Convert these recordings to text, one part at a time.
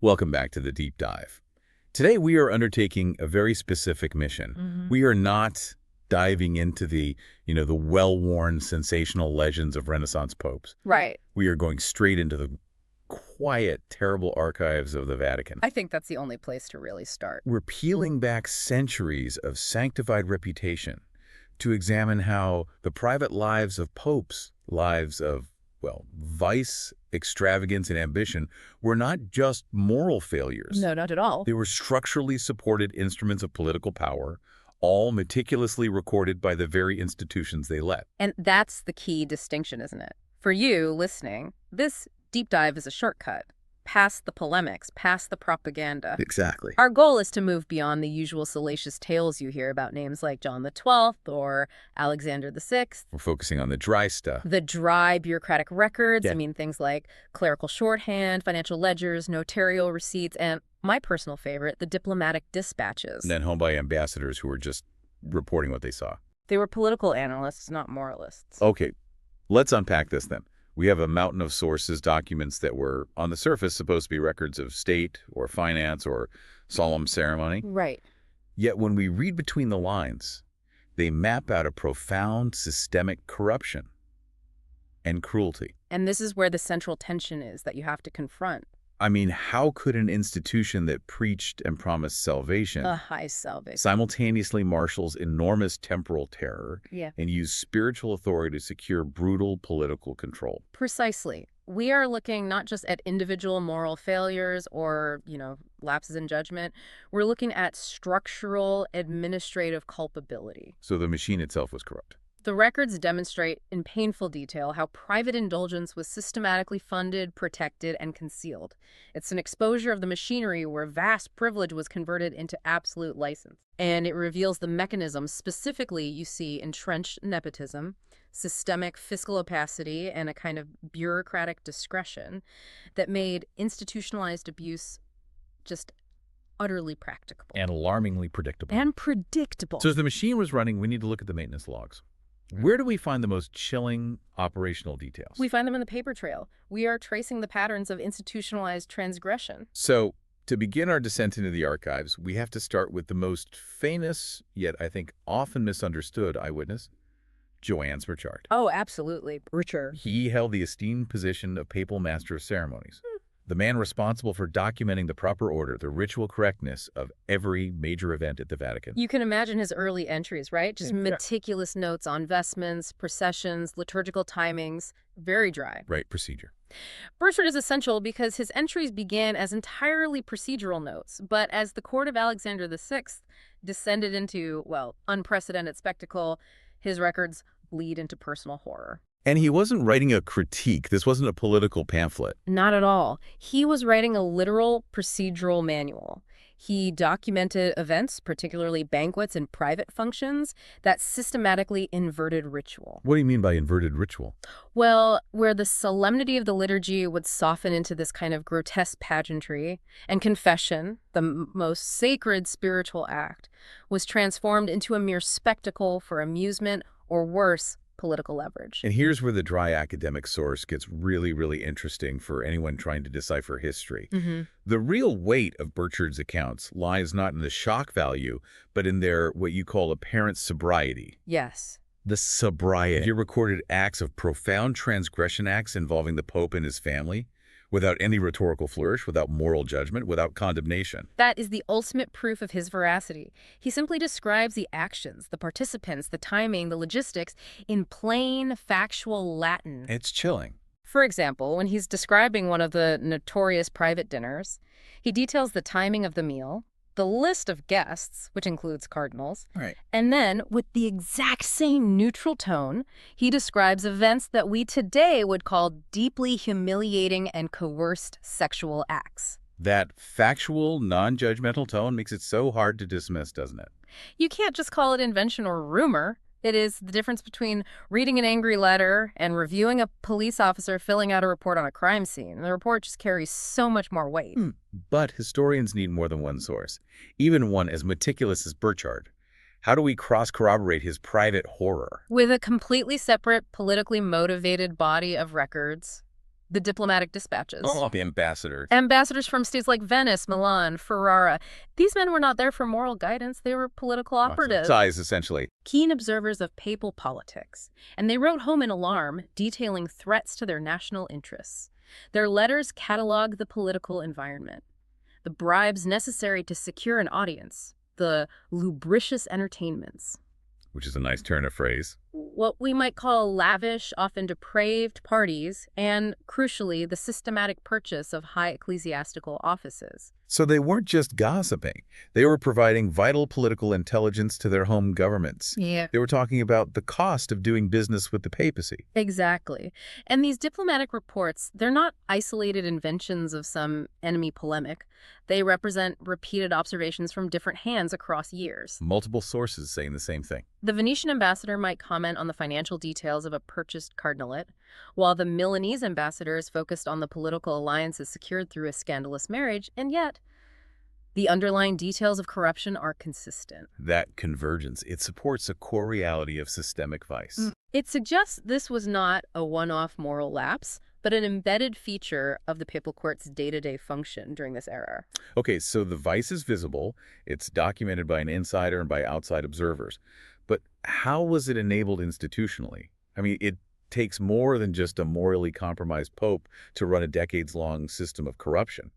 Welcome back to the Deep Dive. Today we are undertaking a very specific mission. We are not diving into the well-worn sensational legends of Renaissance popes. Right. We are going straight into the quiet, terrible archives of the Vatican. I think that's the only place to really start. We're peeling back centuries of sanctified reputation to examine how the private lives of popes, lives of, well, vice, extravagance, and ambition were not just moral failures. No, not at all. They were structurally supported instruments of political power, all meticulously recorded by the very institutions they led. And that's the key distinction, isn't it? For you listening, this deep dive is a shortcut, past the polemics, past the propaganda. Exactly. Our goal is to move beyond the usual salacious tales you hear about names like John the 12th or Alexander the 6th. We're focusing on the dry stuff. The dry bureaucratic records. Yeah. I mean, things like clerical shorthand, financial ledgers, notarial receipts, and my personal favorite, the diplomatic dispatches. And then home by ambassadors who were just reporting what they saw. They were political analysts, not moralists. Okay, let's unpack this then. We have a mountain of sources, documents that were, on the surface, supposed to be records of state or finance or solemn ceremony. Right. Yet when we read between the lines, they map out a profound systemic corruption and cruelty. And this is where the central tension is that you have to confront. I mean, how could an institution that preached and promised salvation A high salvation. simultaneously marshals enormous temporal terror Yeah. and use spiritual authority to secure brutal political control? Precisely. We are looking not just at individual moral failures or, lapses in judgment. We're looking at structural administrative culpability. So the machine itself was corrupt. The records demonstrate in painful detail how private indulgence was systematically funded, protected, and concealed. It's an exposure of the machinery where vast privilege was converted into absolute license. And it reveals the mechanisms specifically you see entrenched nepotism, systemic fiscal opacity, and a kind of bureaucratic discretion that made institutionalized abuse just utterly practicable. And alarmingly predictable. And predictable. So as the machine was running, we need to look at the maintenance logs. Where do we find the most chilling operational details? We find them in the paper trail. We are tracing the patterns of institutionalized transgression. So to begin our descent into the archives, we have to start with the most famous, yet I think often misunderstood eyewitness, Joannes Burchard. Oh, absolutely. Burchard. He held the esteemed position of papal master of ceremonies, the man responsible for documenting the proper order, the ritual correctness of every major event at the Vatican. You can imagine his early entries, right? Just Yeah. meticulous notes on vestments, processions, liturgical timings. Very dry. Right, procedure. Burchard is essential because his entries began as entirely procedural notes, but as the court of Alexander VI descended into, well, unprecedented spectacle, his records bleed into personal horror. And he wasn't writing a critique. This wasn't a political pamphlet. Not at all. He was writing a literal procedural manual. He documented events, particularly banquets and private functions, that systematically inverted ritual. What do you mean by inverted ritual? Well, where the solemnity of the liturgy would soften into this kind of grotesque pageantry, and confession, the most sacred spiritual act, was transformed into a mere spectacle for amusement or worse, political leverage. And here's where the dry academic source gets really, really interesting for anyone trying to decipher history. The real weight of Burchard's accounts lies not in the shock value, but in their what you call apparent sobriety. Yes. The sobriety. He recorded acts of profound transgression acts involving the Pope and his family, without any rhetorical flourish, without moral judgment, without condemnation. That is the ultimate proof of his veracity. He simply describes the actions, the participants, the timing, the logistics in plain, factual Latin. It's chilling. For example, when he's describing one of the notorious private dinners, he details the timing of the meal, the list of guests, which includes cardinals, Right. and then, with the exact same neutral tone, he describes events that we today would call deeply humiliating and coerced sexual acts. That factual, non-judgmental tone makes it so hard to dismiss, doesn't it? You can't just call it invention or rumor. It is the difference between reading an angry letter and reviewing a police officer filling out a report on a crime scene. The report just carries so much more weight. But historians need more than one source, even one as meticulous as Burchard. How do we cross-corroborate his private horror? With a completely separate, politically motivated body of records, The diplomatic dispatches. Oh, the ambassador. Ambassadors from states like Venice, Milan, Ferrara. These men were not there for moral guidance. They were political operatives. Size, essentially. Keen observers of papal politics. And they wrote home in alarm, detailing threats to their national interests. Their letters catalog the political environment, the bribes necessary to secure an audience, the lubricious entertainments. Which is a nice turn of phrase. What we might call lavish, often depraved parties, and, crucially, the systematic purchase of high ecclesiastical offices. So they weren't just gossiping. They were providing vital political intelligence to their home governments. Yeah. They were talking about the cost of doing business with the papacy. Exactly. And these diplomatic reports, they're not isolated inventions of some enemy polemic. They represent repeated observations from different hands across years. Multiple sources saying the same thing. The Venetian ambassador might comment on the financial details of a purchased cardinalate, while the Milanese ambassadors focused on the political alliances secured through a scandalous marriage, and yet the underlying details of corruption are consistent. That convergence, it supports a core reality of systemic vice. It suggests this was not a one-off moral lapse, but an embedded feature of the papal court's day-to-day function during this era. Okay, so the vice is visible, it's documented by an insider and by outside observers. But how was it enabled institutionally? I mean, it takes more than just a morally compromised pope to run a decades-long system of corruption.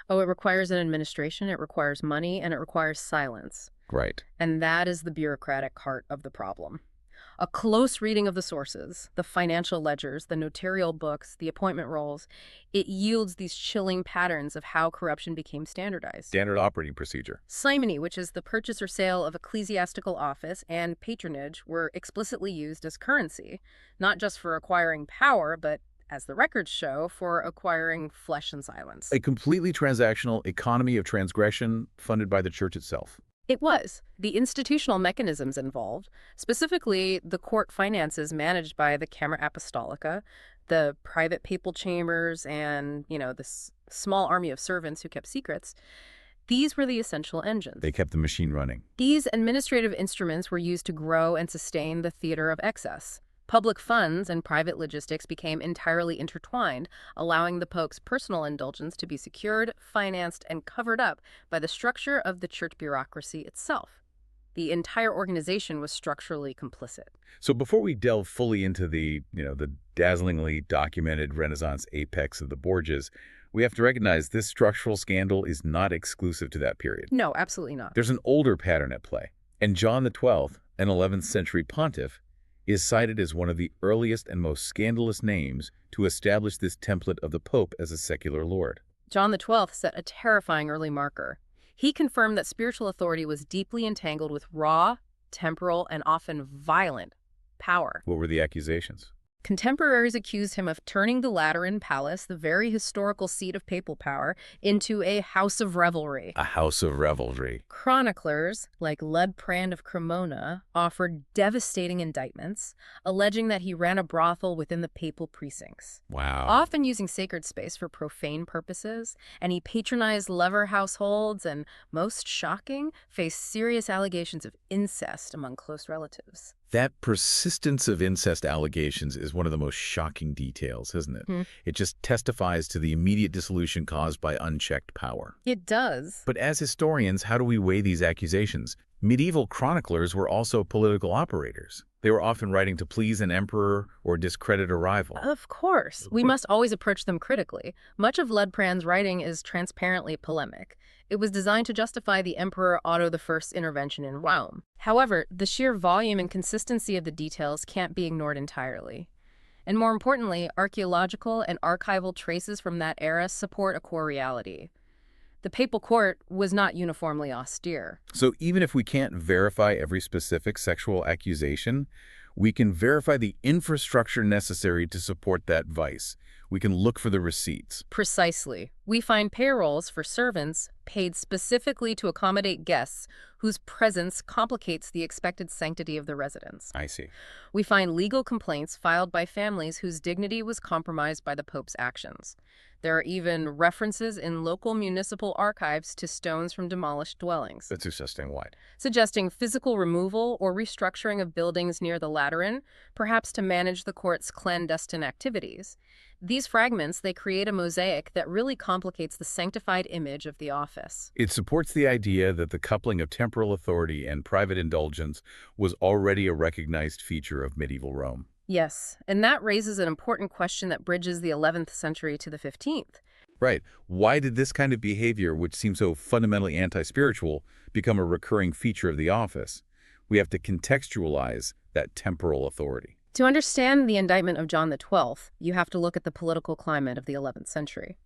Oh, it requires an administration, it requires money, and it requires silence. Right. And that is the bureaucratic heart of the problem. A close reading of the sources, the financial ledgers, the notarial books, the appointment rolls, it yields these chilling patterns of how corruption became standardized. Standard operating procedure. Simony, which is the purchase or sale of ecclesiastical office, and patronage were explicitly used as currency, not just for acquiring power, but, as the records show, for acquiring flesh and silence. A completely transactional economy of transgression funded by the church itself. It was. The institutional mechanisms involved, specifically the court finances managed by the Camera Apostolica, the private papal chambers, and, this small army of servants who kept secrets, these were the essential engines. They kept the machine running. These administrative instruments were used to grow and sustain the theater of excess. Public funds and private logistics became entirely intertwined, allowing the Pope's personal indulgence to be secured, financed, and covered up by the structure of the church bureaucracy itself. The entire organization was structurally complicit. So before we delve fully into the dazzlingly documented Renaissance apex of the Borgias, we have to recognize this structural scandal is not exclusive to that period. No, absolutely not. There's an older pattern at play. And John XII, an 11th century pontiff, is cited as one of the earliest and most scandalous names to establish this template of the Pope as a secular lord. John XII set a terrifying early marker. He confirmed that spiritual authority was deeply entangled with raw, temporal, and often violent power. What were the accusations? Contemporaries accused him of turning the Lateran Palace, the very historical seat of papal power, into a house of revelry. A house of revelry. Chroniclers, like Liutprand of Cremona, offered devastating indictments, alleging that he ran a brothel within the papal precincts. Wow. Often using sacred space for profane purposes, and he patronized lover households and, most shocking, faced serious allegations of incest among close relatives. That persistence of incest allegations is one of the most shocking details, isn't it? It just testifies to the immediate dissolution caused by unchecked power. It does. But as historians, how do we weigh these accusations? Medieval chroniclers were also political operators. They were often writing to please an emperor or discredit a rival. Of course. We must always approach them critically. Much of Liutprand's writing is transparently polemic. It was designed to justify the Emperor Otto I's intervention in Rome. However, the sheer volume and consistency of the details can't be ignored entirely. And more importantly, archaeological and archival traces from that era support a core reality. The papal court was not uniformly austere. So even if we can't verify every specific sexual accusation, we can verify the infrastructure necessary to support that vice. We can look for the receipts. Precisely. We find payrolls for servants paid specifically to accommodate guests whose presence complicates the expected sanctity of the residence. I see. We find legal complaints filed by families whose dignity was compromised by the Pope's actions. There are even references in local municipal archives to stones from demolished dwellings, That's disgusting. Why? suggesting physical removal or restructuring of buildings near the Lateran, perhaps to manage the court's clandestine activities. These fragments, they create a mosaic that really complicates the sanctified image of the office. It supports the idea that the coupling of temporal authority and private indulgence was already a recognized feature of medieval Rome. Yes, and that raises an important question that bridges the 11th century to the 15th. Right. Why did this kind of behavior, which seems so fundamentally anti-spiritual, become a recurring feature of the office? We have to contextualize that temporal authority. To understand the indictment of John XII, you have to look at the political climate of the 11th century.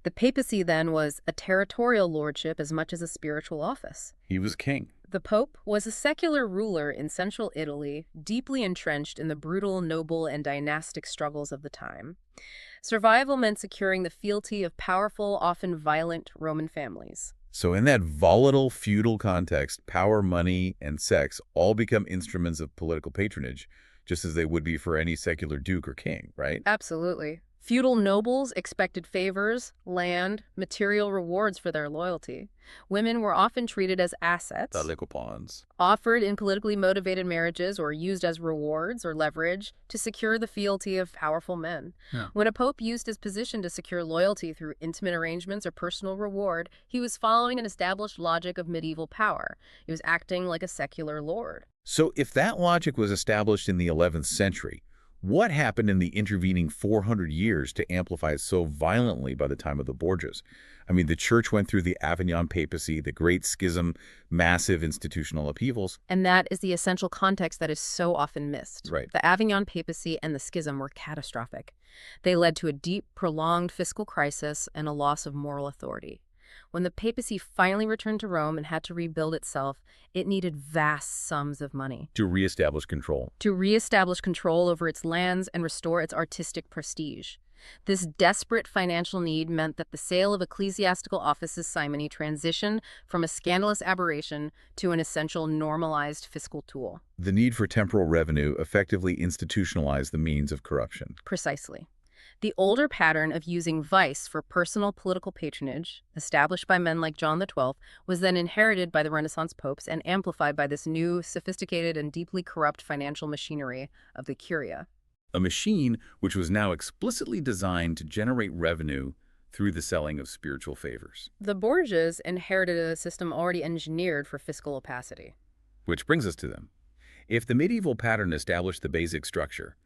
The papacy then was a territorial lordship as much as a spiritual office. He was king. The Pope was a secular ruler in central Italy, deeply entrenched in the brutal, noble, and dynastic struggles of the time. Survival meant securing the fealty of powerful, often violent Roman families. So in that volatile feudal context, power, money, and sex all become instruments of political patronage, just as they would be for any secular duke or king, right? Absolutely. Feudal nobles expected favors, land, material rewards for their loyalty. Women were often treated as assets, Pawns. offered in politically motivated marriages or used as rewards or leverage to secure the fealty of powerful men. Yeah. When a pope used his position to secure loyalty through intimate arrangements or personal reward, he was following an established logic of medieval power. He was acting like a secular lord. So if that logic was established in the 11th century, what happened in the intervening 400 years to amplify it so violently by the time of the Borgias? I mean, the church went through the Avignon papacy, the Great Schism, massive institutional upheavals. And that is the essential context that is so often missed. Right. The Avignon papacy and the schism were catastrophic. They led to a deep, prolonged fiscal crisis and a loss of moral authority. When the papacy finally returned to Rome and had to rebuild itself, it needed vast sums of money To reestablish control. to reestablish control over its lands and restore its artistic prestige. This desperate financial need meant that the sale of ecclesiastical offices simony transitioned from a scandalous aberration to an essential normalized fiscal tool. The need for temporal revenue effectively institutionalized the means of corruption. Precisely. The older pattern of using vice for personal political patronage, established by men like John XII, was then inherited by the Renaissance popes and amplified by this new, sophisticated, and deeply corrupt financial machinery of the Curia. A machine which was now explicitly designed to generate revenue through the selling of spiritual favors. The Borgias inherited a system already engineered for fiscal opacity. Which brings us to them. If the medieval pattern established the basic structure,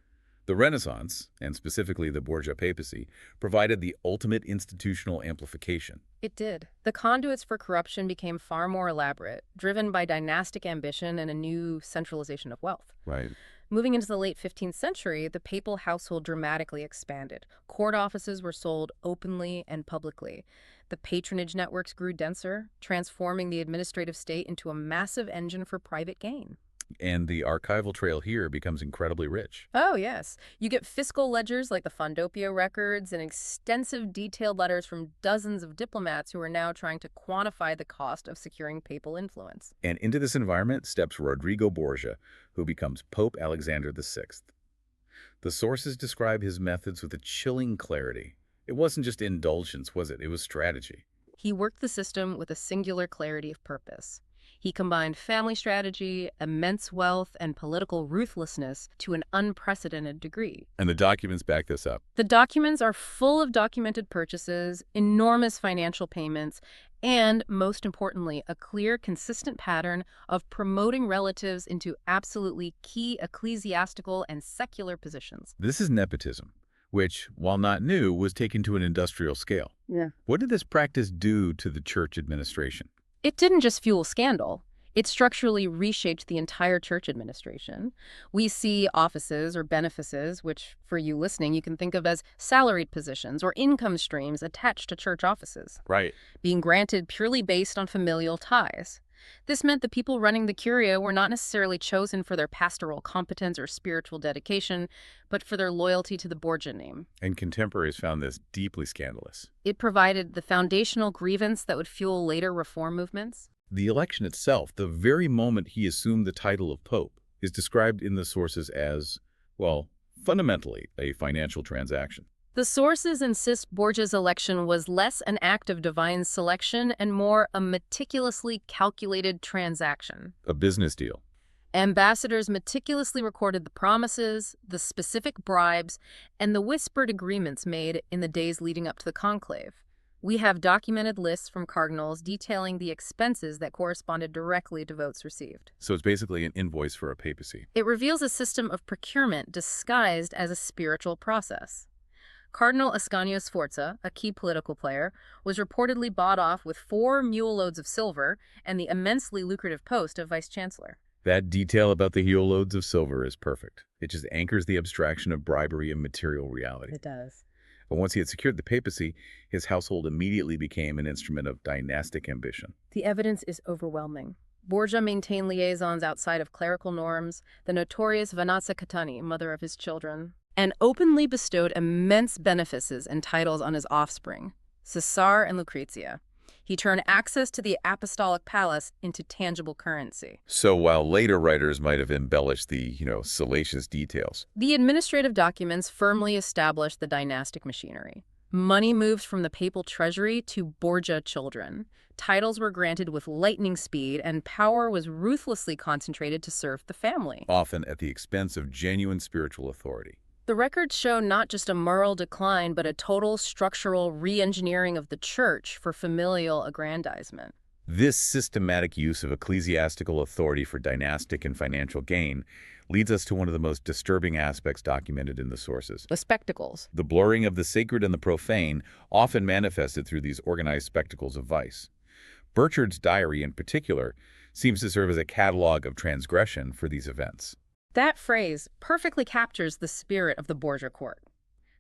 the Renaissance, and specifically the Borgia papacy, provided the ultimate institutional amplification. It did. The conduits for corruption became far more elaborate, driven by dynastic ambition and a new centralization of wealth. Right. Moving into the late 15th century, the papal household dramatically expanded. Court offices were sold openly and publicly. The patronage networks grew denser, transforming the administrative state into a massive engine for private gain. And the archival trail here becomes incredibly rich. Oh, yes. You get fiscal ledgers like the Fondopio records and extensive detailed letters from dozens of diplomats who are now trying to quantify the cost of securing papal influence. And into this environment steps Rodrigo Borgia, who becomes Pope Alexander VI. The sources describe his methods with a chilling clarity. It wasn't just indulgence, was it? It was strategy. He worked the system with a singular clarity of purpose. He combined family strategy, immense wealth, and political ruthlessness to an unprecedented degree. And the documents back this up. The documents are full of documented purchases, enormous financial payments, and, most importantly, a clear, consistent pattern of promoting relatives into absolutely key ecclesiastical and secular positions. This is nepotism, which, while not new, was taken to an industrial scale. Yeah. What did this practice do to the church administration? It didn't just fuel scandal. It structurally reshaped the entire church administration. We see offices or benefices, which, for you listening, you can think of as salaried positions or income streams attached to church offices, Right. being granted purely based on familial ties. This meant the people running the Curia were not necessarily chosen for their pastoral competence or spiritual dedication, but for their loyalty to the Borgia name. And contemporaries found this deeply scandalous. It provided the foundational grievance that would fuel later reform movements. The election itself, the very moment he assumed the title of Pope, is described in the sources as, well, fundamentally a financial transaction. The sources insist Borgia's election was less an act of divine selection and more a meticulously calculated transaction. A business deal. Ambassadors meticulously recorded the promises, the specific bribes, and the whispered agreements made in the days leading up to the conclave. We have documented lists from cardinals detailing the expenses that corresponded directly to votes received. So it's basically an invoice for a papacy. It reveals a system of procurement disguised as a spiritual process. Cardinal Ascanio Sforza, a key political player, was reportedly bought off with 4 mule loads of silver and the immensely lucrative post of vice-chancellor. That detail about the heel loads of silver is perfect. It just anchors the abstraction of bribery and material reality. It does. But once he had secured the papacy, his household immediately became an instrument of dynastic ambition. The evidence is overwhelming. Borgia maintained liaisons outside of clerical norms, the notorious Vanazza Catani, mother of his children, and openly bestowed immense benefices and titles on his offspring, Cesar and Lucrezia. He turned access to the apostolic palace into tangible currency. So while later writers might have embellished the, salacious details, The administrative documents firmly established the dynastic machinery. Money moved from the papal treasury to Borgia children. Titles were granted with lightning speed, and power was ruthlessly concentrated to serve the family. often at the expense of genuine spiritual authority. The records show not just a moral decline, but a total structural re-engineering of the church for familial aggrandizement. This systematic use of ecclesiastical authority for dynastic and financial gain leads us to one of the most disturbing aspects documented in the sources. The spectacles. The blurring of the sacred and the profane, often manifested through these organized spectacles of vice. Burchard's diary, in particular, seems to serve as a catalog of transgression for these events. That phrase perfectly captures the spirit of the Borgia court.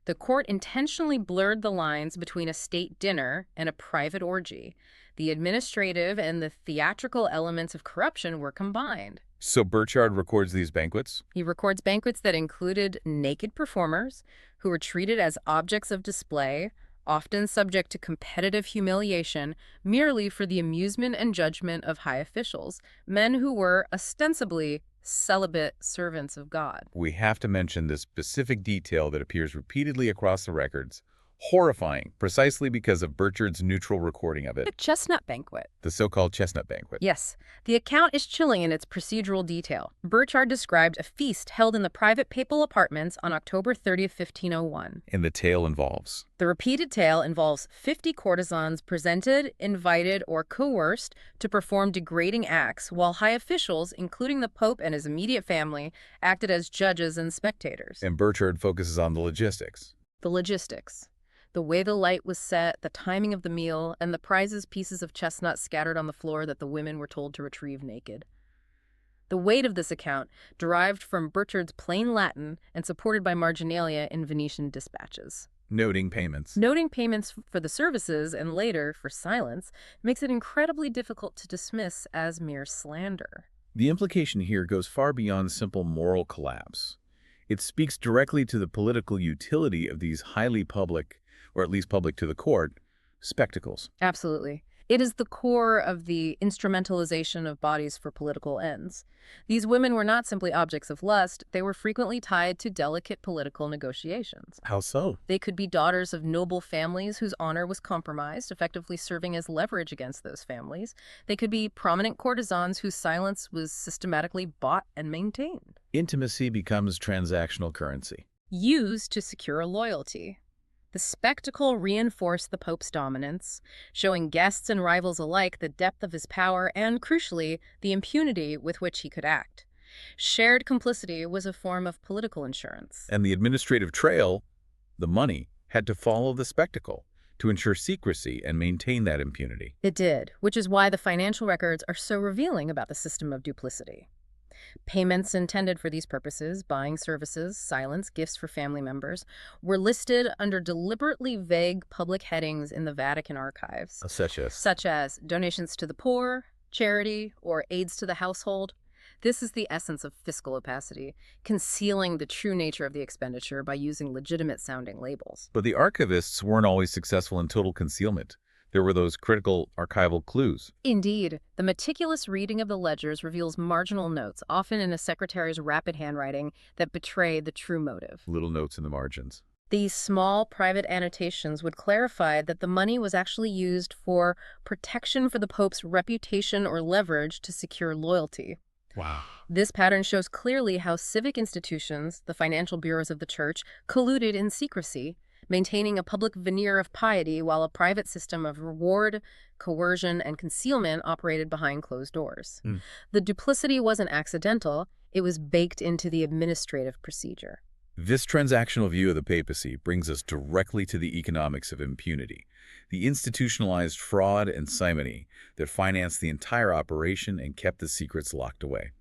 The court intentionally blurred the lines between a state dinner and a private orgy. The administrative and the theatrical elements of corruption were combined. So Burchard records these banquets? He records banquets that included naked performers who were treated as objects of display, often subject to competitive humiliation, merely for the amusement and judgment of high officials, men who were ostensibly celibate servants of God. We have to mention this specific detail that appears repeatedly across the records. Horrifying, precisely because of Burchard's neutral recording of A it, chestnut banquet. the so-called chestnut banquet. Yes, the account is chilling in its procedural detail. Burchard described a feast held in the private papal apartments on October 30th, 1501. And the tale involves The repeated tale involves 50 courtesans presented, invited, or coerced to perform degrading acts, while high officials, including the Pope and his immediate family, acted as judges and spectators. and Burchard focuses on the logistics. The logistics. The way the light was set, the timing of the meal, and the prizes pieces of chestnut scattered on the floor that the women were told to retrieve naked. The weight of this account derived from Burchard's plain Latin and supported by marginalia in Venetian dispatches. Noting payments. Noting payments for the services and later for silence makes it incredibly difficult to dismiss as mere slander. The implication here goes far beyond simple moral collapse. It speaks directly to the political utility of these highly public, or at least public to the court, spectacles. Absolutely. It is the core of the instrumentalization of bodies for political ends. These women were not simply objects of lust, they were frequently tied to delicate political negotiations. How so? They could be daughters of noble families whose honor was compromised, effectively serving as leverage against those families. They could be prominent courtesans whose silence was systematically bought and maintained. Intimacy becomes transactional currency. Used to secure loyalty. The spectacle reinforced the Pope's dominance, showing guests and rivals alike the depth of his power and, crucially, the impunity with which he could act. Shared complicity was a form of political insurance. And the administrative trail, the money, had to follow the spectacle to ensure secrecy and maintain that impunity. It did, which is why the financial records are so revealing about the system of duplicity. Payments intended for these purposes, buying services, silence, gifts for family members, were listed under deliberately vague public headings in the Vatican archives, such as donations to the poor, charity, or aids to the household. This is the essence of fiscal opacity, concealing the true nature of the expenditure by using legitimate-sounding labels. But the archivists weren't always successful in total concealment. There were those critical archival clues. Indeed, the meticulous reading of the ledgers reveals marginal notes, often in a secretary's rapid handwriting, that betray the true motive. Little notes in the margins. These small private annotations would clarify that the money was actually used for protection for the Pope's reputation or leverage to secure loyalty. Wow. This pattern shows clearly how civic institutions, the financial bureaus of the church, colluded in secrecy, maintaining a public veneer of piety while a private system of reward, coercion, and concealment operated behind closed doors. Mm. The duplicity wasn't accidental, it was baked into the administrative procedure. This transactional view of the papacy brings us directly to the economics of impunity, the institutionalized fraud and simony that financed the entire operation and kept the secrets locked away.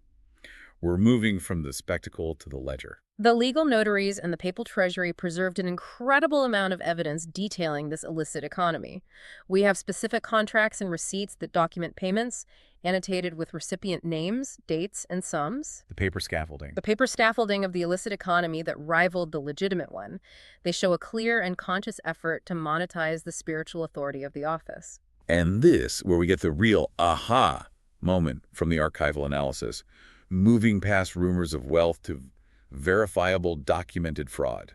We're moving from the spectacle to the ledger. The legal notaries and the papal treasury preserved an incredible amount of evidence detailing this illicit economy. We have specific contracts and receipts that document payments, annotated with recipient names, dates, and sums. The paper scaffolding. The paper scaffolding of the illicit economy that rivaled the legitimate one. They show a clear and conscious effort to monetize the spiritual authority of the office. And this, where we get the real aha moment from the archival analysis, moving past rumors of wealth to verifiable documented fraud.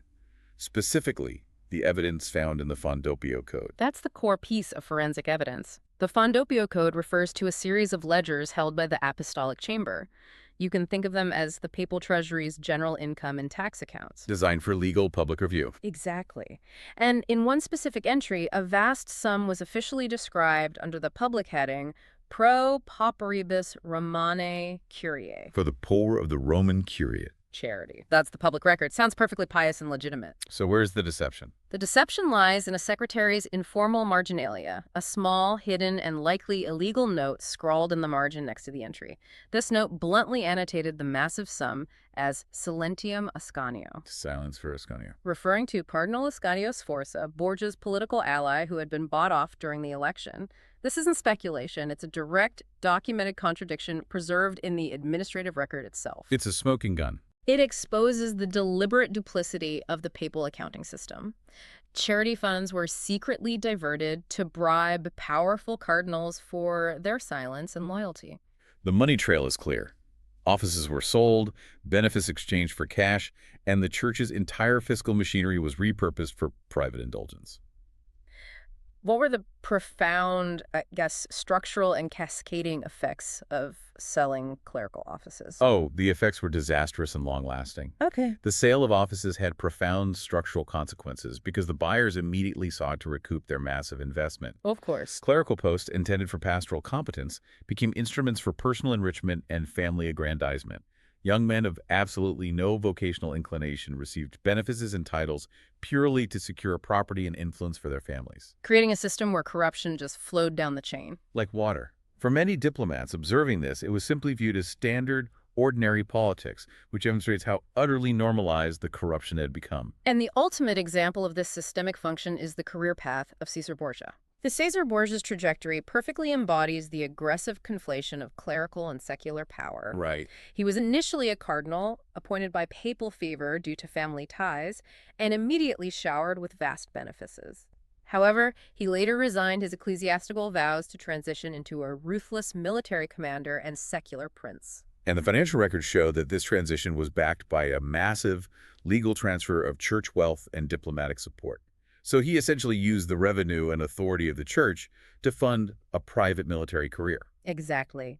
Specifically, the evidence found in the Fondopio Code. That's the core piece of forensic evidence. The Fondopio Code refers to a series of ledgers held by the Apostolic Chamber. You can think of them as the papal treasury's general income and tax accounts. Designed for legal public review. Exactly. And in one specific entry, a vast sum was officially described under the public heading Pro Pauperibus Romanae Curiae. For the poor of the Roman Curiate. Charity. That's the public record. Sounds perfectly pious and legitimate. So where's the deception? The deception lies in a secretary's informal marginalia, a small, hidden, and likely illegal note scrawled in the margin next to the entry. This note bluntly annotated the massive sum as Silentium Ascanio. Silence for Ascanio. Referring to Cardinal Ascanio Sforza, Borgia's political ally who had been bought off during the election. This isn't speculation. It's a direct, documented contradiction preserved in the administrative record itself. It's a smoking gun. It exposes the deliberate duplicity of the papal accounting system. Charity funds were secretly diverted to bribe powerful cardinals for their silence and loyalty. The money trail is clear. Offices were sold, benefits exchanged for cash, and the church's entire fiscal machinery was repurposed for private indulgence. What were the profound, structural and cascading effects of selling clerical offices? Oh, the effects were disastrous and long-lasting. Okay. The sale of offices had profound structural consequences because the buyers immediately sought to recoup their massive investment. Of course. Clerical posts intended for pastoral competence became instruments for personal enrichment and family aggrandizement. Young men of absolutely no vocational inclination received benefices and titles purely to secure property and influence for their families. Creating a system where corruption just flowed down the chain. Like water. For many diplomats observing this, it was simply viewed as standard, ordinary politics, which demonstrates how utterly normalized the corruption had become. And the ultimate example of this systemic function is the career path of Caesar Borgia. The Caesar Borgia's trajectory perfectly embodies the aggressive conflation of clerical and secular power. Right. He was initially a cardinal, appointed by papal favor due to family ties, and immediately showered with vast benefices. However, he later resigned his ecclesiastical vows to transition into a ruthless military commander and secular prince. And the financial records show that this transition was backed by a massive legal transfer of church wealth and diplomatic support. So he essentially used the revenue and authority of the church to fund a private military career. Exactly.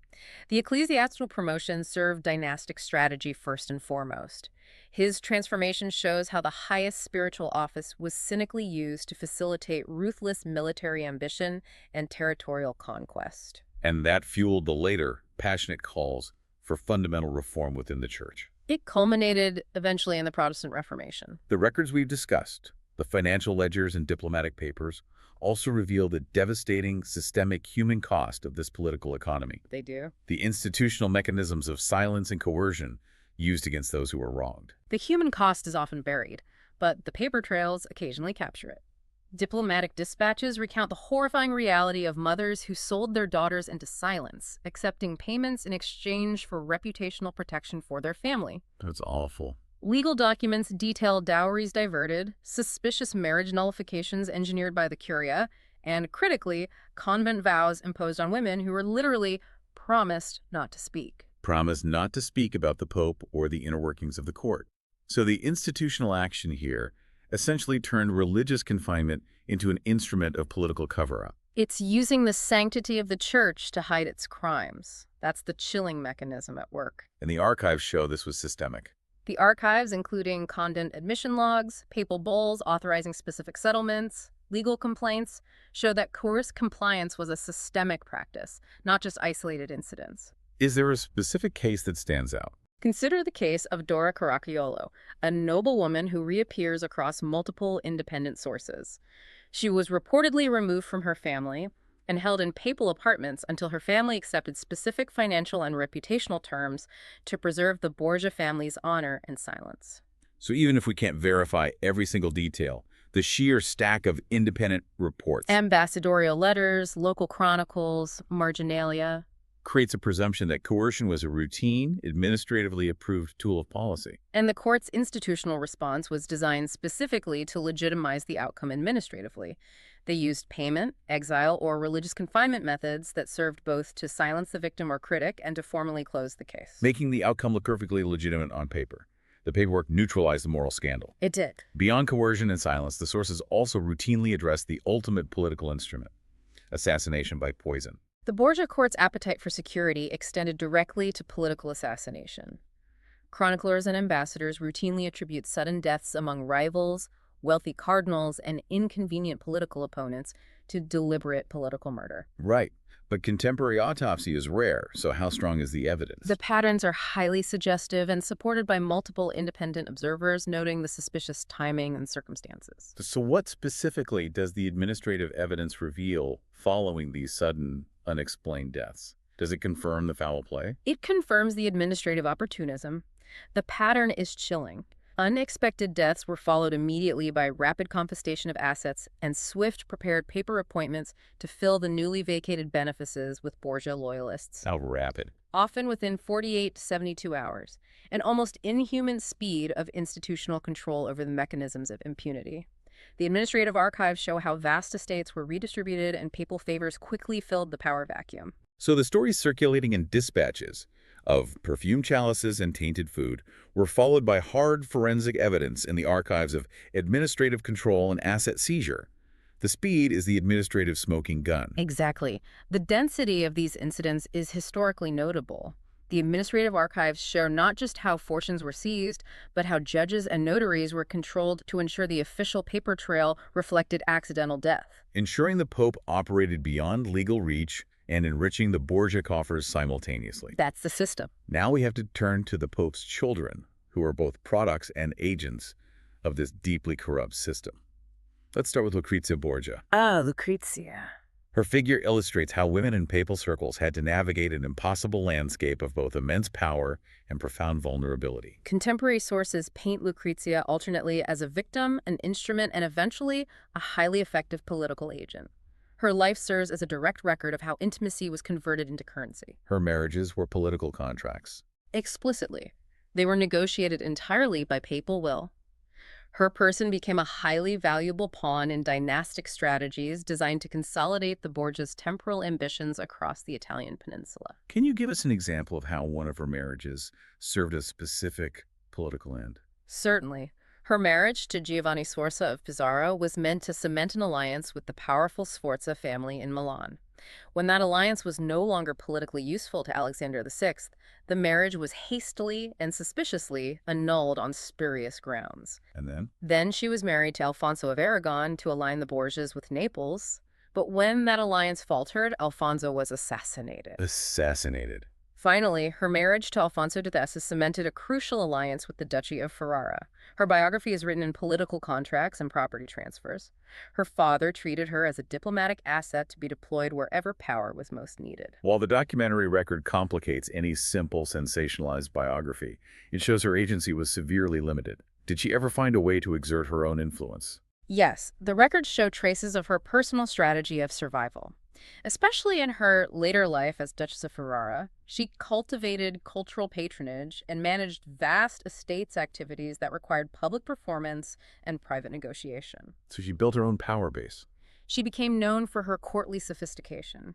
The ecclesiastical promotion served dynastic strategy first and foremost. His transformation shows how the highest spiritual office was cynically used to facilitate ruthless military ambition and territorial conquest. And that fueled the later passionate calls for fundamental reform within the church. It culminated eventually in the Protestant Reformation. The records we've discussed, the financial ledgers and diplomatic papers, also reveal the devastating systemic human cost of this political economy. They do. The institutional mechanisms of silence and coercion used against those who were wronged. The human cost is often buried, but the paper trails occasionally capture it. Diplomatic dispatches recount the horrifying reality of mothers who sold their daughters into silence, accepting payments in exchange for reputational protection for their family. That's awful. Legal documents detail dowries diverted, suspicious marriage nullifications engineered by the Curia, and, critically, convent vows imposed on women who were literally promised not to speak. Promised not to speak about the Pope or the inner workings of the court. So the institutional action here, essentially turned religious confinement into an instrument of political cover-up. It's using the sanctity of the church to hide its crimes. That's the chilling mechanism at work. And the archives show this was systemic. The archives, including convent admission logs, papal bulls authorizing specific settlements, legal complaints, show that coerced compliance was a systemic practice, not just isolated incidents. Is there a specific case that stands out? Consider the case of Dora Caracciolo, a noblewoman who reappears across multiple independent sources. She was reportedly removed from her family and held in papal apartments until her family accepted specific financial and reputational terms to preserve the Borgia family's honor and silence. So even if we can't verify every single detail, the sheer stack of independent reports Ambassadorial letters, local chronicles, marginalia. creates a presumption that coercion was a routine, administratively approved tool of policy. And the court's institutional response was designed specifically to legitimize the outcome administratively. They used payment, exile, or religious confinement methods that served both to silence the victim or critic and to formally close the case. Making the outcome look perfectly legitimate on paper. The paperwork neutralized the moral scandal. It did. Beyond coercion and silence, the sources also routinely addressed the ultimate political instrument, assassination by poison. The Borgia court's appetite for security extended directly to political assassination. Chroniclers and ambassadors routinely attribute sudden deaths among rivals, wealthy cardinals, and inconvenient political opponents to deliberate political murder. Right. But contemporary autopsy is rare, so how strong is the evidence? The patterns are highly suggestive and supported by multiple independent observers noting the suspicious timing and circumstances. So what specifically does the administrative evidence reveal following these sudden, unexplained deaths? Does it confirm the foul play? It confirms the administrative opportunism. The pattern is chilling. Unexpected deaths were followed immediately by rapid confiscation of assets and swift prepared paper appointments to fill the newly vacated benefices with Borgia loyalists. How rapid? Often within 48 to 72 hours, an almost inhuman speed of institutional control over the mechanisms of impunity. The administrative archives show how vast estates were redistributed and papal favors quickly filled the power vacuum. So the stories circulating in dispatches of perfumed chalices and tainted food were followed by hard forensic evidence in the archives of administrative control and asset seizure. The speed is the administrative smoking gun. Exactly. The density of these incidents is historically notable. The administrative archives show not just how fortunes were seized, but how judges and notaries were controlled to ensure the official paper trail reflected accidental death. Ensuring the Pope operated beyond legal reach and enriching the Borgia coffers simultaneously. That's the system. Now we have to turn to the Pope's children, who are both products and agents of this deeply corrupt system. Let's start with Lucrezia Borgia. Lucrezia. Her figure illustrates how women in papal circles had to navigate an impossible landscape of both immense power and profound vulnerability. Contemporary sources paint Lucrezia alternately as a victim, an instrument, and eventually a highly effective political agent. Her life serves as a direct record of how intimacy was converted into currency. Her marriages were political contracts. Explicitly, they were negotiated entirely by papal will. Her person became a highly valuable pawn in dynastic strategies designed to consolidate the Borgia's temporal ambitions across the Italian peninsula. Can you give us an example of how one of her marriages served a specific political end? Certainly. Her marriage to Giovanni Sforza of Pizarro was meant to cement an alliance with the powerful Sforza family in Milan. When that alliance was no longer politically useful to Alexander VI, the marriage was hastily and suspiciously annulled on spurious grounds. And then? Then she was married to Alfonso of Aragon to align the Borgias with Naples. But when that alliance faltered, Alfonso was assassinated. Assassinated. Finally, her marriage to Alfonso X cemented a crucial alliance with the Duchy of Ferrara. Her biography is written in political contracts and property transfers. Her father treated her as a diplomatic asset to be deployed wherever power was most needed. While the documentary record complicates any simple sensationalized biography, it shows her agency was severely limited. Did she ever find a way to exert her own influence? Yes, the records show traces of her personal strategy of survival. Especially in her later life as Duchess of Ferrara, she cultivated cultural patronage and managed vast estates activities that required public performance and private negotiation. So she built her own power base. She became known for her courtly sophistication.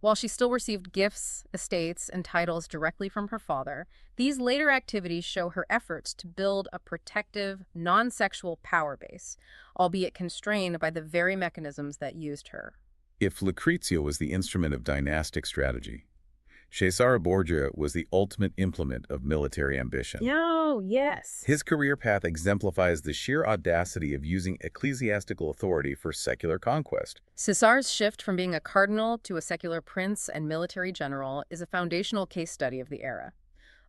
While she still received gifts, estates, and titles directly from her father, these later activities show her efforts to build a protective, non-sexual power base, albeit constrained by the very mechanisms that used her. If Lucrezia was the instrument of dynastic strategy, Cesare Borgia was the ultimate implement of military ambition. Oh, yes. His career path exemplifies the sheer audacity of using ecclesiastical authority for secular conquest. Cesar's shift from being a cardinal to a secular prince and military general is a foundational case study of the era.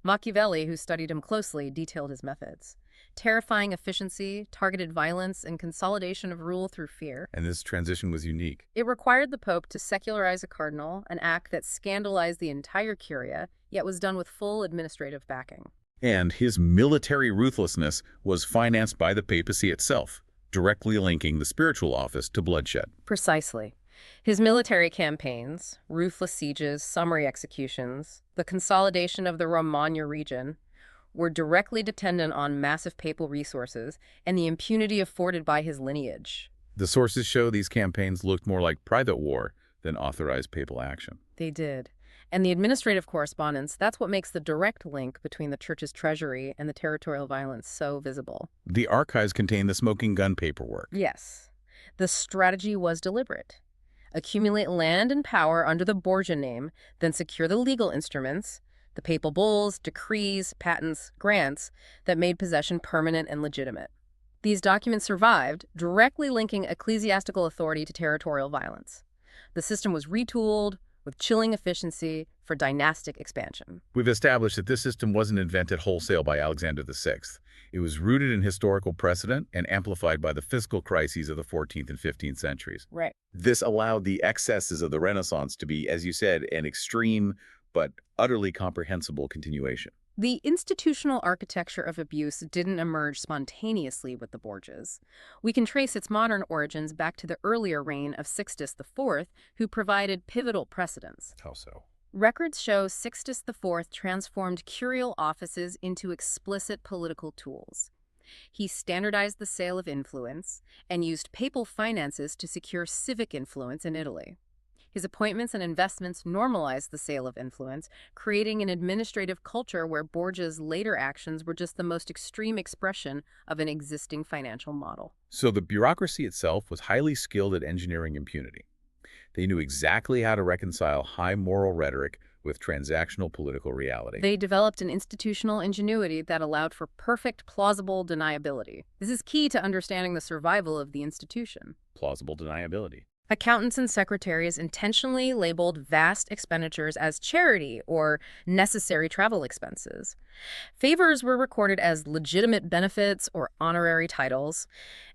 Machiavelli, who studied him closely, detailed his methods. Terrifying efficiency, targeted violence, and consolidation of rule through fear. And this transition was unique. It required the Pope to secularize a cardinal, an act that scandalized the entire Curia, yet was done with full administrative backing. And his military ruthlessness was financed by the papacy itself, directly linking the spiritual office to bloodshed. Precisely. His military campaigns, ruthless sieges, summary executions, the consolidation of the Romagna region, were directly dependent on massive papal resources and the impunity afforded by his lineage. The sources show these campaigns looked more like private war than authorized papal action. They did. And the administrative correspondence, that's what makes the direct link between the church's treasury and the territorial violence so visible. The archives contain the smoking gun paperwork. Yes. The strategy was deliberate. Accumulate land and power under the Borgia name, then secure the legal instruments, the papal bulls, decrees, patents, grants, that made possession permanent and legitimate. These documents survived, directly linking ecclesiastical authority to territorial violence. The system was retooled with chilling efficiency for dynastic expansion. We've established that this system wasn't invented wholesale by Alexander VI. It was rooted in historical precedent and amplified by the fiscal crises of the 14th and 15th centuries. Right. This allowed the excesses of the Renaissance to be, as you said, an extreme but utterly comprehensible continuation. The institutional architecture of abuse didn't emerge spontaneously with the Borgias. We can trace its modern origins back to the earlier reign of Sixtus IV, who provided pivotal precedents. How so? Records show Sixtus IV transformed curial offices into explicit political tools. He standardized the sale of influence and used papal finances to secure civic influence in Italy. His appointments and investments normalized the sale of influence, creating an administrative culture where Borgia's later actions were just the most extreme expression of an existing financial model. So the bureaucracy itself was highly skilled at engineering impunity. They knew exactly how to reconcile high moral rhetoric with transactional political reality. They developed an institutional ingenuity that allowed for perfect, plausible deniability. This is key to understanding the survival of the institution. Plausible deniability. Accountants and secretaries intentionally labeled vast expenditures as charity or necessary travel expenses. Favors were recorded as legitimate benefits or honorary titles,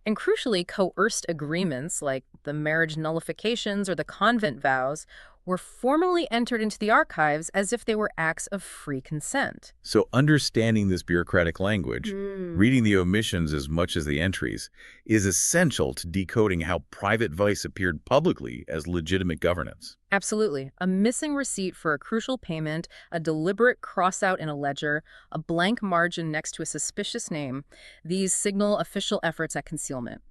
and crucially, coerced agreements like the marriage nullifications or the convent vows were formally entered into the archives as if they were acts of free consent. So understanding this bureaucratic language, reading the omissions as much as the entries, is essential to decoding how private vice appeared publicly as legitimate governance. Absolutely. A missing receipt for a crucial payment, a deliberate cross-out in a ledger, a blank margin next to a suspicious name, these signal official efforts at concealment.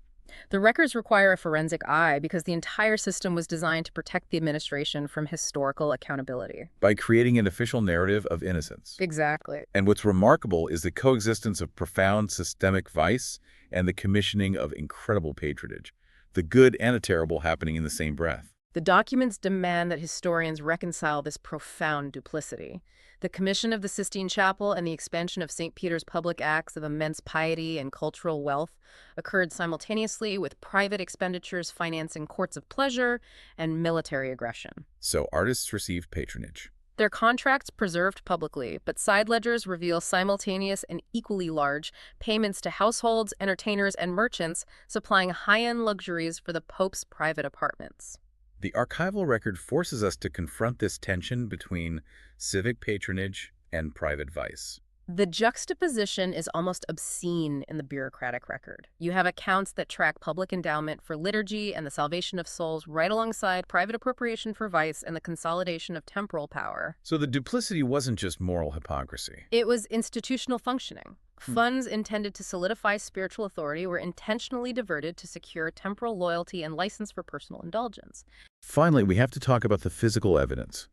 The records require a forensic eye because the entire system was designed to protect the administration from historical accountability. By creating an official narrative of innocence. Exactly. And what's remarkable is the coexistence of profound systemic vice and the commissioning of incredible patronage, the good and the terrible happening in the same breath. The documents demand that historians reconcile this profound duplicity. The commission of the Sistine Chapel and the expansion of St. Peter's public acts of immense piety and cultural wealth occurred simultaneously with private expenditures financing courts of pleasure and military aggression. So artists received patronage. Their contracts preserved publicly, but side ledgers reveal simultaneous and equally large payments to households, entertainers, and merchants supplying high-end luxuries for the Pope's private apartments. The archival record forces us to confront this tension between civic patronage and private vice. The juxtaposition is almost obscene in the bureaucratic record. You have accounts that track public endowment for liturgy and the salvation of souls right alongside private appropriation for vice and the consolidation of temporal power. So the duplicity wasn't just moral hypocrisy. It was institutional functioning. Funds intended to solidify spiritual authority were intentionally diverted to secure temporal loyalty and license for personal indulgence. Finally, we have to talk about the physical evidence,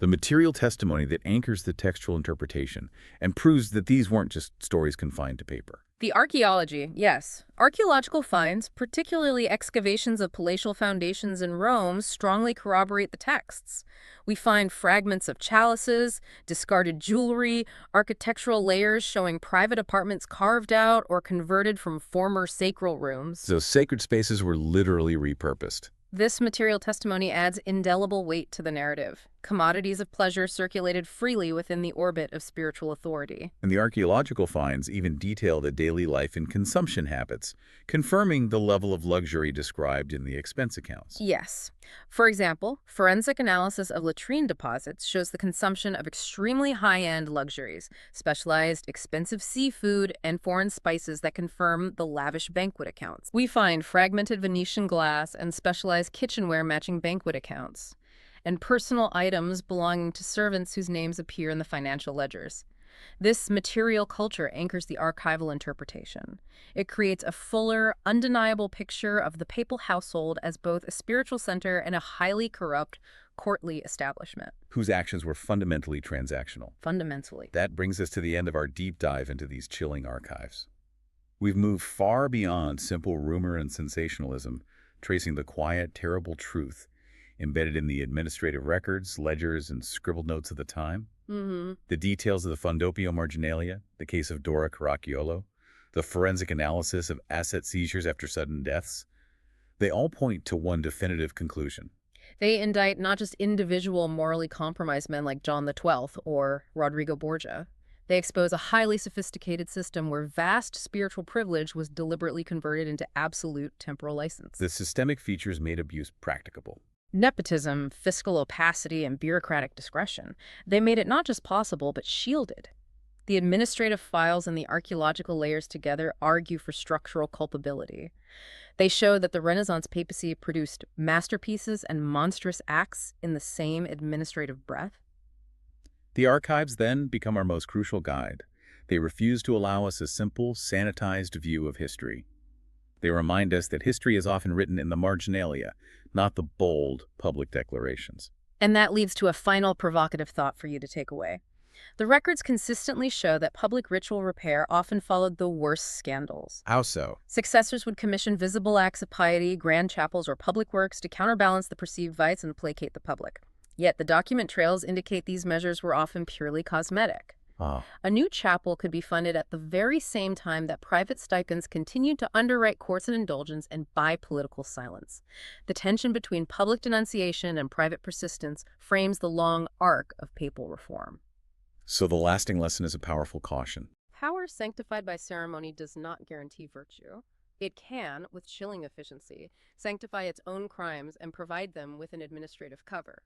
the material testimony that anchors the textual interpretation and proves that these weren't just stories confined to paper. The archaeology, yes. Archaeological finds, particularly excavations of palatial foundations in Rome, strongly corroborate the texts. We find fragments of chalices, discarded jewelry, architectural layers showing private apartments carved out or converted from former sacral rooms. So sacred spaces were literally repurposed. This material testimony adds indelible weight to the narrative. Commodities of pleasure circulated freely within the orbit of spiritual authority. And the archaeological finds even detail the daily life and consumption habits, confirming the level of luxury described in the expense accounts. Yes. For example, forensic analysis of latrine deposits shows the consumption of extremely high-end luxuries, specialized expensive seafood, and foreign spices that confirm the lavish banquet accounts. We find fragmented Venetian glass and specialized kitchenware matching banquet accounts, and personal items belonging to servants whose names appear in the financial ledgers. This material culture anchors the archival interpretation. It creates a fuller, undeniable picture of the papal household as both a spiritual center and a highly corrupt, courtly establishment. Whose actions were fundamentally transactional. Fundamentally. That brings us to the end of our deep dive into these chilling archives. We've moved far beyond simple rumor and sensationalism, tracing the quiet, terrible truth embedded in the administrative records, ledgers, and scribbled notes of the time. The details of the Fondoppio Marginalia, the case of Dora Caracciolo, the forensic analysis of asset seizures after sudden deaths, they all point to one definitive conclusion. They indict not just individual morally compromised men like John the XII or Rodrigo Borgia. They expose a highly sophisticated system where vast spiritual privilege was deliberately converted into absolute temporal license. The systemic features made abuse practicable. Nepotism, fiscal opacity, and bureaucratic discretion. They made it not just possible, but shielded. The administrative files and the archaeological layers together argue for structural culpability. They show that the Renaissance papacy produced masterpieces and monstrous acts in the same administrative breath. The archives then become our most crucial guide. They refuse to allow us a simple, sanitized view of history. They remind us that history is often written in the marginalia, not the bold public declarations. And that leads to a final provocative thought for you to take away. The records consistently show that public ritual repair often followed the worst scandals. How so? Successors would commission visible acts of piety, grand chapels, or public works to counterbalance the perceived vice and placate the public. Yet the document trails indicate these measures were often purely cosmetic. A new chapel could be funded at the very same time that private stipends continued to underwrite courts and indulgence and buy political silence. The tension between public denunciation and private persistence frames the long arc of papal reform. So the lasting lesson is a powerful caution. Power sanctified by ceremony does not guarantee virtue. It can, with chilling efficiency, sanctify its own crimes and provide them with an administrative cover.